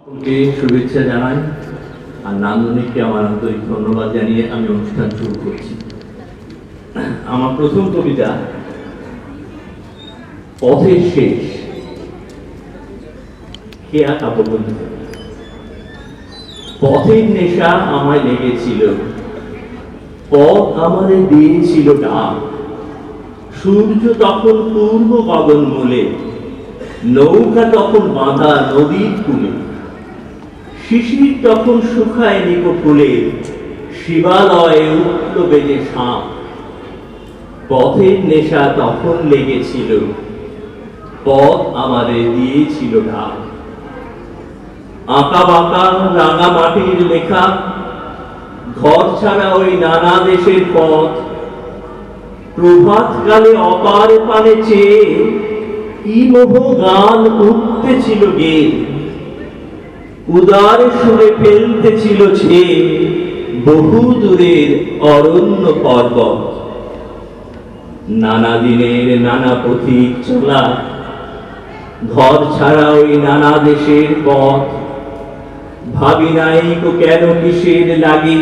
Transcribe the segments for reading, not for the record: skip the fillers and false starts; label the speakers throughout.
Speaker 1: সকলকে শুভেচ্ছা জানাই আর নান্দনিককে আমার আন্তরিক ধন্যবাদ জানিয়ে আমি অনুষ্ঠান শুরু করছি। আমার প্রথম কবিতা পথের শেষ। কেয়া কাব্যবন্ধু। পথের নেশা আমায় লেগেছিল, পথ আমারে দিয়েছিল ডাক। সূর্য তখন পূর্ব গগন মূলে, নৌকা তখন বাঁধা নদীর কূলে। শিশির তখন শুকায় নিকো ফুলে, শিবালয়ে উঠল বেজে সাপ। পথের নেশা তখন লেগেছিল, পথ আমারে দিয়েছিল ঢাক। আঁকা বাঁকা রাঙা মাটির লেখা, ঘর ছাড়া ওই নানা দেশের পথ। প্রভাত কালে অপার পানে চেয়ে কি মোহ গান উঠতেছিল গে, উদার সুরে ফেলতেছিল ছে বহু দূরের অরণ্য পর্বত। নানা দিনের নানা পথিক চলা, ঘর ছাড়া ওই নানা দেশের পথ। ভাবি নাই কো কেন কিসের লাগে,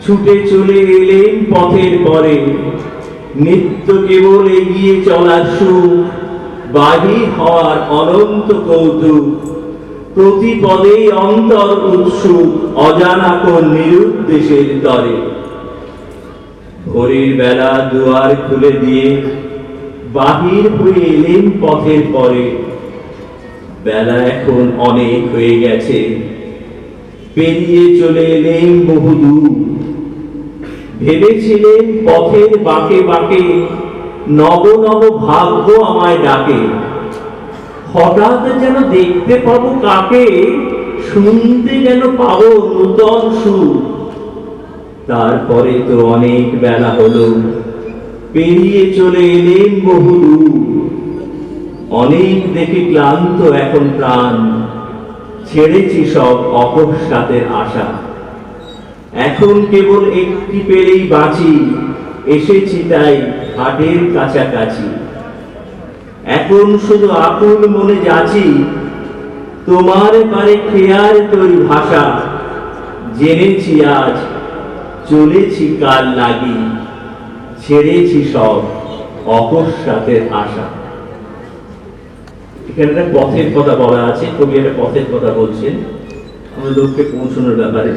Speaker 1: ছুটে চলে এলেন পথের পরে। নিত্য কেবল এগিয়ে চলার সুখ, বাহির হওয়ার অনন্ত কৌতুক। প্রতি পদেই অন্তর উৎসুক, অজানা কোন নিরুদ্দেশের তরে। ভোরের বেলা দুয়ার খুলে দিয়ে বাহির হয়ে এলেন পথের পরে। বেলা এখন অনেক হয়ে গেছে, পেরিয়ে চলে এলেন বহুদূর। ভেবেছিলেন পথের বাঁকে বাঁকে নব নব ভাগ্য আমায় ডাকে। হঠাৎ যেন দেখতে পাবো কাকে, শুনতে যেন পাবো নূতন সুর। তারপরে তো অনেক বেলা হলো, পেরিয়ে চলে এলেন বহুদূর। অনেক দেখে ক্লান্ত এখন প্রাণ, ছেড়েছি সব অকস্মাতের আশা। এখন কেবল একটি পেলেই বাঁচি, এসেছি তাই ঘাটের কাছাকাছি। এখন শুধু আকুল মনে যাচ্ছি, তোমার পারে খেয়ার তরি ভাষা। জেনেছি আজ চলেছি কাল লাগি, ছেড়েছি সব অকস্মাতের আশা। এখানে একটা পথের কথা বলা আছে, কবি একটা পথের কথা বলছেন আমাদের লক্ষ্যে পৌঁছানোর ব্যাপারে।